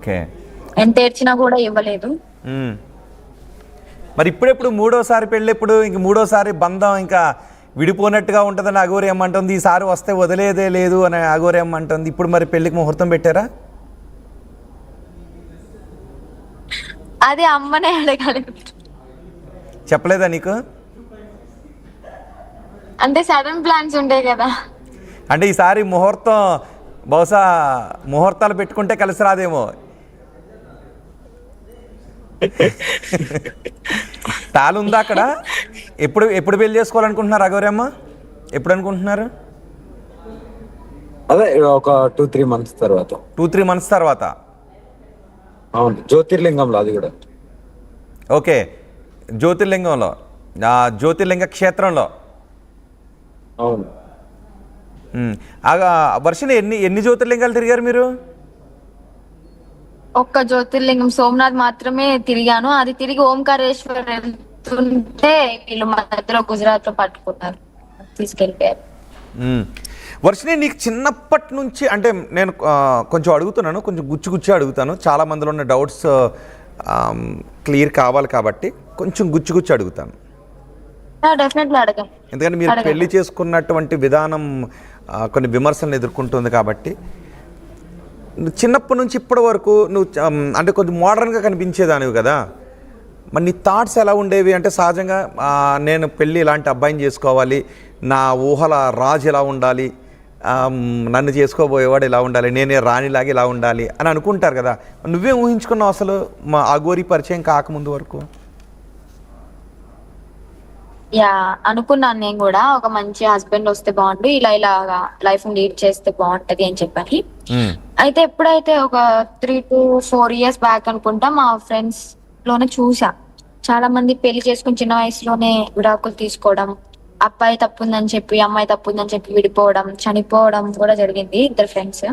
Okay. ఎంత ఏడ్చినా కూడా ఇవ్వలేదు. మరి ఇప్పుడెప్పుడు మూడోసారి పెళ్ళి ఎప్పుడు? ఇంక మూడోసారి బంధం ఇంకా విడిపోయినట్టుగా ఉంటుందని అఘోరి అమ్మ అంటుంది. ఈసారి వస్తే వదిలేదే లేదు అని అఘోరి అమ్మ అంటుంది. ఇప్పుడు మరి పెళ్ళికి ముహూర్తం పెట్టారా? అది అమ్మనే అడగాలి. చెప్పలేదా నీకు? అంటే సడన్ ప్లాన్స్ ఉంటాయి కదా. అంటే ఈసారి ముహూర్తం బహుశా ముహూర్తాలు పెట్టుకుంటే కలిసి రాదేమో. తాళుందా అక్కడ? ఎప్పుడు ఎప్పుడు పెళ్లి చేసుకోవాలనుకుంటున్నారు అఘోరి అమ్మ? ఎప్పుడు అనుకుంటున్నారు? అదే ఒక 2-3 months తర్వాత. 2-3 months తర్వాత. అవును, జ్యోతిర్లింగంలో అది కూడా. ఓకే, జ్యోతిర్లింగంలో, జ్యోతిర్లింగ క్షేత్రంలో. అవును. వర్షిని ఎన్ని జ్యోతిర్లింగాలు తిరిగారు మీరు? ఒక్క జ్యోతిర్లింగం సోమనాథ్ మాత్రమే తిరిగాను. అది తిరిగి ఓంకారేశ్వర్ వెళ్తుంటే వీళ్ళు మధ్యలో గుజరాత్ లో పట్టుకున్నారు, తీసుకెళ్ళిపోయారు. వర్షిని, నీకు చిన్నప్పటి నుంచి అంటే నేను కొంచెం అడుగుతున్నాను, కొంచెం గుచ్చి అడుగుతాను. చాలా మందిలో ఉన్న డౌట్స్ క్లియర్ కావాలి కాబట్టి కొంచెం గుచ్చి అడుగుతాను. డెఫినెట్లీ అడగండి. ఎందుకంటే మీరు పెళ్లి చేసుకున్నటువంటి విధానం కొన్ని విమర్శలను ఎదుర్కొంటుంది కాబట్టి. చిన్నప్పటి నుంచి ఇప్పటి వరకు నువ్వు అంటే కొంచెం మోడర్న్గా కనిపించేదానివి కదా, మరి నీ థాట్స్ ఎలా ఉండేవి? అంటే సహజంగా నేను పెళ్ళి ఇలాంటి అబ్బాయిని చేసుకోవాలి, నా ఊహల రాజు ఎలా ఉండాలి, నన్ను చేసుకోబోయేవాడు ఇలా ఉండాలి, నేనే రాణిలాగా ఇలా ఉండాలి అని అనుకుంటారు కదా. నువ్వే ఊహించుకున్నావు అసలు మా అఘోరి పరిచయం కాకముందు వరకు? యా, అనుకున్నాను నేను కూడా, ఒక మంచి హస్బెండ్ వస్తే బాగుండు, ఇలాగా లైఫ్ లీడ్ చేస్తే బాగుంటది అని చెప్పని. అయితే ఎప్పుడైతే ఒక 3 to 4 years బ్యాక్ అనుకుంటా, మా ఫ్రెండ్స్ లోనే చూసా చాలా మంది పెళ్లి చేసుకుని చిన్న వయసులోనే విడాకులు తీసుకోవడం, అబ్బాయి తప్పుందని చెప్పి అమ్మాయి తప్పుందని చెప్పి విడిపోవడం, చనిపోవడం కూడా జరిగింది 2 ఫ్రెండ్స్.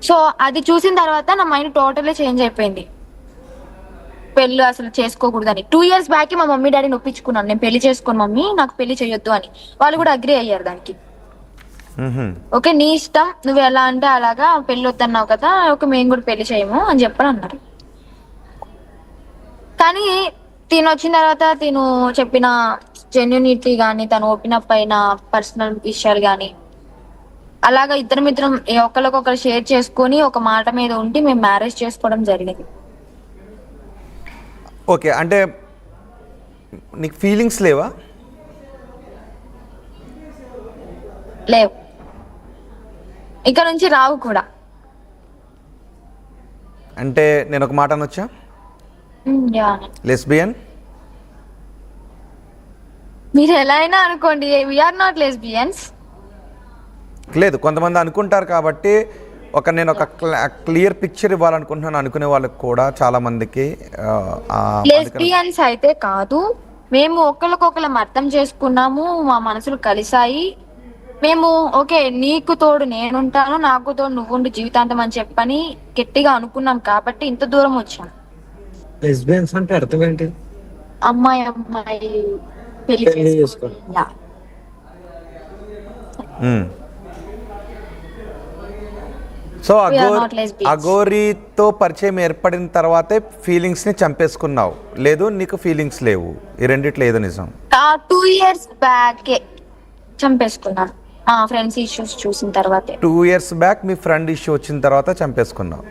సో అది చూసిన తర్వాత నా మైండ్ టోటల్లీ చేంజ్ అయిపోయింది, పెళ్లి అసలు చేసుకోకూడదని. 2 years బ్యాక్ మా మమ్మీ డాడీని ఒప్పించుకున్నాను, నేను పెళ్లి చేసుకోను మమ్మీ, నాకు పెళ్లి చేయొద్దు అని. వాళ్ళు కూడా అగ్రి అయ్యారు దానికి. ఓకే, నీ ఇష్టం, నువ్వు ఎలా అంటే అలాగా, పెళ్లి వద్దన్నావు కదా, ఓకే మేము కూడా పెళ్లి చేయము అని చెప్పని అన్నారు. కానీ తిను వచ్చిన తర్వాత తిను చెప్పిన జెన్యూనిటీ గానీ, తను ఓపెన్ అప్ అయిన పర్సనల్ విషయాలు గానీ, అలాగా ఇద్దరం ఒకరికొకరు షేర్ చేసుకొని ఒక మాట మీద ఉండి మేము మ్యారేజ్ చేసుకోవడం జరిగింది. ఓకే, అంటే నీకు ఫీలింగ్స్ లేవా? లేవు, ఇక నుంచి రావు కూడా. అంటే నేను ఒక మాట అనొచ్చా? లెస్బియన్? మీరు ఎలా అయినా అనుకోండి, వీఆర్ నాట్ లెస్బియన్స్. లేదు, కొంతమంది అనుకుంటారు కాబట్టి నేను ఒక క్లియర్ పిక్చర్ ఇవ్వాలనుకుంటున్నాను. అనుకునే వాళ్ళకి కూడా చాలా మందికి లెస్బియన్స్ అయితే కాదు, మేము ఒకరికొకరం అర్థం చేసుకున్నాము, మా మనసులు కలిసాయి. మేము ఓకే, నీకు తోడు నేనుంటాను, నాకు తోడు నువ్వుండు జీవితాంతం అని చెప్పని గట్టిగా అనుకున్నాం కాబట్టి ఇంత దూరం వచ్చాం. లెస్బియన్స్ అంటే అర్థం ఏంటి? అమ్మాయి పెళ్లి చేసుకోవాలి. సో అఘోరితో పరిచయం ఏర్పడిన తర్వాతే ఫీలింగ్స్ ని చంపేసుకున్నావు, లేదు నీకు ఫీలింగ్స్ లేవు? ఈ రెండిట్లో ఏదో నిజం? 2 years బ్యాక్ చంపేసుకున్నాను, మా ఫ్రెండ్స్ ఇష్యూస్ చూసిన తర్వాత. 2 years బ్యాక్ మీ ఫ్రెండ్ ఇష్యూ వచ్చిన తర్వాత చంపేసుకున్నావు.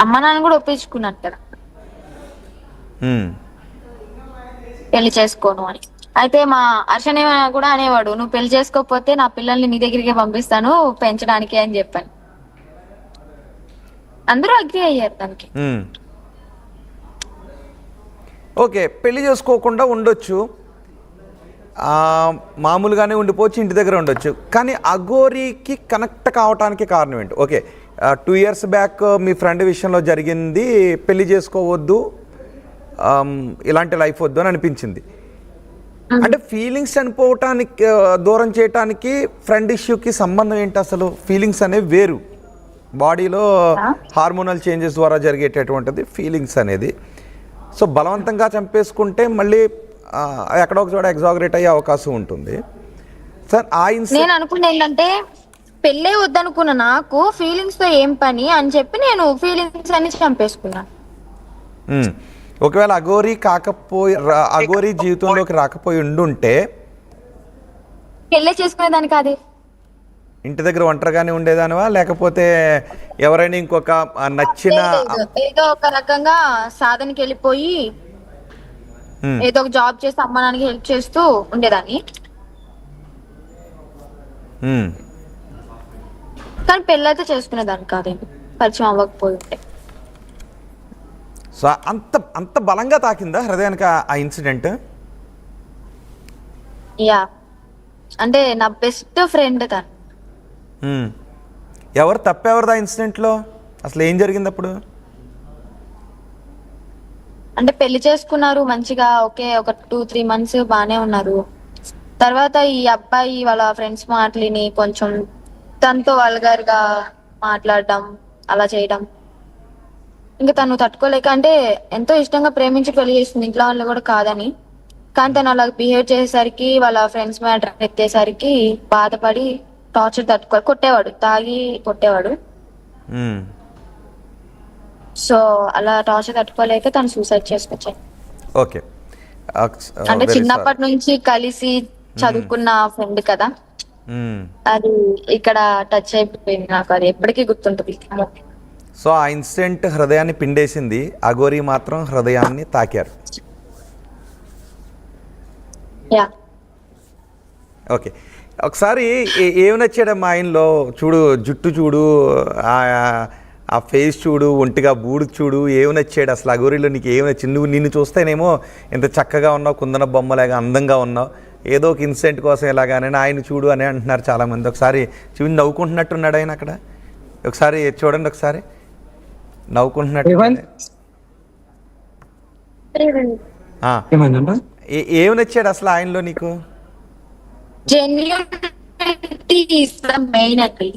అమ్మ నాన్న కూడా ఒప్పించుకున్నారు కదా పెళ్లి చేసుకోను అని. అయితే మా హర్షనే కూడా అనేవాడు, నువ్వు పెళ్లి చేసుకోకపోతే నా పిల్లల్ని నీ దగ్గరికి పంపిస్తాను పెంచడానికి అని చెప్పాను. అందరూ అగ్రి అయ్యారు దానికి. ఓకే, పెళ్లి చేసుకోకుండా ఉండొచ్చు, మామూలుగానే ఉండిపోవచ్చు, ఇంటి దగ్గర ఉండొచ్చు, కానీ అఘోరికి కనెక్ట్ కావటానికి కారణం ఏంటి? ఓకే, 2 years బ్యాక్ మీ ఫ్రెండ్ విషయంలో జరిగింది, పెళ్లి చేసుకోవద్దు, ఇలాంటి లైఫ్ వద్దు అని అనిపించింది. అంటే ఫీలింగ్స్ చనిపోవటానికి, దూరం చేయటానికి ఫ్రెండ్ ఇష్యూకి సంబంధం ఏంటి అసలు? ఫీలింగ్స్ అనేవి వేరు, బాడీలో హార్మోనల్ చేంజెస్ ద్వారా జరిగేటటువంటిది ఫీలింగ్స్ అనేది. సో బలవంతంగా చంపేసుకుంటే మళ్ళీ ఎక్కడో ఒక చోట ఎగ్జాగరేట్ అయ్యే అవకాశం ఉంటుంది. సార్, నేను అనుకున్నా ఏంటంటే పెళ్ళే వద్దనుకున్న నాకు ఫీలింగ్స్ తో ఏం పని అని చెప్పి నేను ఫీలింగ్స్ అన్ని చంపేసుకున్నా. ఒకవేళ అఘోరీ జీవితంలోకి రాకపోయి ఉండుంటే పెళ్ళే చేసుకునేదాన్ని కాదు. ఇంటి దగ్గర ఒంటరిగానే ఉండేదానివా, లేకపోతే ఎవరైనా ఇంకొక నచ్చిన ఏదో ఒక రకంగా సాధనకి వెళ్ళిపోయి ఏదో ఒక జాబ్ చేసి అమ్మ నాన్నకి హెల్ప్ చేస్తూ ఉండేదాన్ని. కానీ పెళ్ళైతే చేసుకునేదాన్ని కాదేమో పరిచయం అవ్వకపోయి ఉంటే. సో అంత బలంగా తాకిందా హృదయానికి ఆ ఇన్సిడెంట్? యా, అంటే నా బెస్ట్ ఫ్రెండ్ తను. ఎవరు తప్పెవరిదా ఇన్సిడెంట్లో? అసలు ఏం జరిగింది అప్పుడు? అంటే పెళ్లి చేసుకున్నారు మంచిగా, ఓకే, ఒక 2-3 months బానే ఉన్నారు. తర్వాత ఈ అబ్బాయి వాళ్ళ ఫ్రెండ్స్ మాటలిని కొంచెం తనతో వల్గర్ గా మాట్లాడడం అలా చేయడం, ఇంకా తను తట్టుకోలేక, అంటే ఎంతో ఇష్టంగా ప్రేమించి పెళ్లి చేస్తుంది, ఇంట్లో వాళ్ళు కూడా కాదని, కానీ తను అలా బిహేవ్ చేసేసరికి వాళ్ళ ఫ్రెండ్స్ మ్యాటర్ ఎత్తేసరికి బాధపడి టార్చర్ కొట్టేవాడు, తాగి కొట్టేవాడు. సో అలా టార్చర్ తట్టుకోలేక తను సూసైడ్ చేసుకొచ్చాడు. ఓకే, అంటే చిన్నప్పటి నుంచి కలిసి చదువుకున్న ఫ్రెండ్ కదా, అది ఇక్కడ టచ్ అయిపోయింది నాకు, అది ఎప్పటికీ గుర్తుంటుంది. సో ఆ ఇన్సిడెంట్ హృదయాన్ని పిండేసింది, అఘోరీ మాత్రం హృదయాన్ని తాకారు. యా, ఓకే, ఒకసారి ఏమి నచ్చాడమ్మా ఆయనలో? చూడు, జుట్టు చూడు, ఆ ఫేస్ చూడు, ఒంటిగా బూడు చూడు, ఏమి నచ్చాడు అసలు అఘోరీలో? నీకు ఏమి నచ్చింది? నిన్ను చూస్తేనేమో ఇంత చక్కగా ఉన్నావు, కుందన బొమ్మలాగా అందంగా ఉన్నావు, ఏదో ఒక ఇన్సిడెంట్ కోసం ఎలాగానే ఆయన చూడు అని అంటున్నారు చాలామంది. ఒకసారి చూసి నవ్వుకుంటున్నట్టున్నాడు ఆయన అక్కడ, ఒకసారి చూడండి, ఒకసారి నవ్వుకుంటున్నట్టు. ఏమి నచ్చాడు అసలు ఆయనలో నీకు? జెన్యూనిటీ ఇస్ ద మెయిన్ అండి.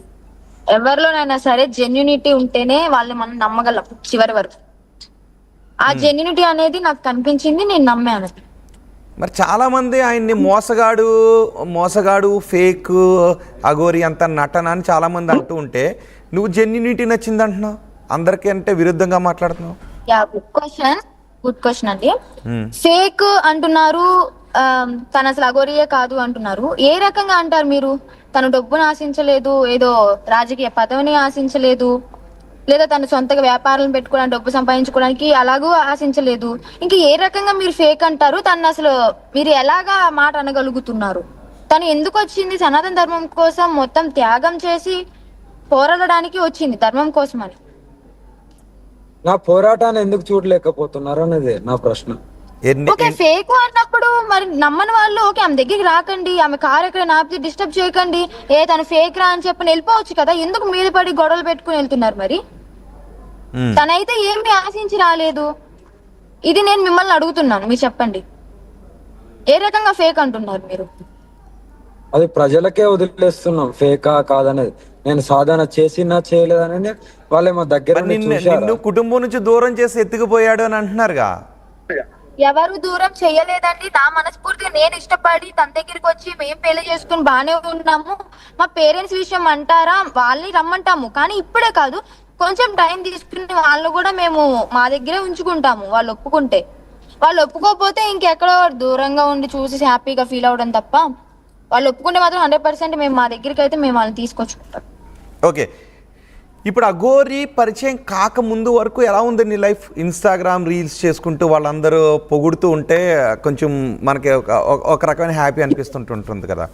ఎవరిలోనైనా సరే జెన్యూనిటీ ఉంటేనే వాళ్ళు మనం నమ్మగలం చివరి వరకు. ఆ జెన్యూనిటీ అనేది నాకు కనిపించింది, నేను నమ్మాను. మరి చాలా మంది ఆయన్ని మోసగాడు ఫేక్ అఘోరీ అంత నటన అని చాలా మంది అంటూ ఉంటే, నువ్వు జెన్యూనిటీ నచ్చింది అంటున్నావు, అందరికీ అంటే విరుద్ధంగా మాట్లాడుతున్నావు. యా, గుడ్ క్వశ్చన్ అండి. ఫేక్ అంటున్నారు, తను అసలు అఘోరీయే కాదు అంటున్నారు. ఏ రకంగా అంటారు మీరు? తను డబ్బును ఆశించలేదు, ఏదో రాజకీయ పదవిని ఆశించలేదు, లేదా తను సొంతగా వ్యాపారాలను పెట్టుకోవడానికి, డబ్బు సంపాదించుకోవడానికి అలాగూ ఆశించలేదు. ఇంకా ఏ రకంగా మీరు ఫేక్ అంటారు? తను అసలు మీరు ఎలాగా మాట అనగలుగుతున్నారు? తను ఎందుకు వచ్చింది? సనాతన ధర్మం కోసం మొత్తం త్యాగం చేసి పోరాడడానికి వచ్చింది, ధర్మం కోసం అని. నా పోరాటాన్ని ఎందుకు చూడలేకపోతున్నారు అనేది నా ప్రశ్న. ఓకే, ఫేక్ అన్నప్పుడు మరి నమ్మని వాళ్ళు ఓకే ఆమె దగ్గరికి రాకండి, ఆమె కారు ఎక్కడ నాపి డిస్టర్బ్ చేయకండి, తను ఫేక్ రా అని చెప్పి వెళ్ళిపోవచ్చు కదా, ఎందుకు మీద పడి గొడవలు పెట్టుకుని వెళ్తున్నారు? మరి తనైతే ఏమి ఆశించి రాలేదు. ఇది నేను మిమ్మల్ని అడుగుతున్నాను, మీరు చెప్పండి, ఏ రకంగా ఫేక్ అంటున్నారు మీరు? అది ప్రజలకే వదిలేస్తున్నాం, ఫేకా కాదనేది. నేను సాధన చేసినా చేయలేదనే వాళ్ళేమో దగ్గర నిన్ను కుటుంబం నుంచి దూరం చేసి ఎత్తుకుపోయాడు అని అంటున్నారుగా. ఎవరు దూరం చెయ్యలేదండి. నా మనస్ఫూర్తిగా నేను ఇష్టపడి తన దగ్గరికి వచ్చి మేము పెళ్లి చేసుకుని బానే ఉన్నాము. మా పేరెంట్స్ విషయం అంటారా, వాళ్ళని రమ్మంటాము, కానీ ఇప్పుడే కాదు, కొంచెం టైం తీసుకుని వాళ్ళు కూడా మేము మా దగ్గరే ఉంచుకుంటాము. వాళ్ళు ఒప్పుకుంటే. వాళ్ళు ఒప్పుకోకపోతే ఇంకెక్కడో దూరంగా ఉండి చూసి హ్యాపీగా ఫీల్ అవ్వడం తప్ప, వాళ్ళు ఒప్పుకుంటే మాత్రం 100% మేము మా దగ్గరికి అయితే మేము వాళ్ళని తీసుకొచ్చుకుంటాం. ఓకే, ఇప్పుడు అఘోరీ పరిచయం కాకముందు వరకు ఎలా ఉంది నీ లైఫ్? ఇన్స్టాగ్రామ్ రీల్స్ చేసుకుంటూ వాళ్ళందరూ పొగుడుతూ ఉంటే కొంచెం మనకి ఒక రకమైన హ్యాపీ అనిపిస్తుంటుంటుంది కదా.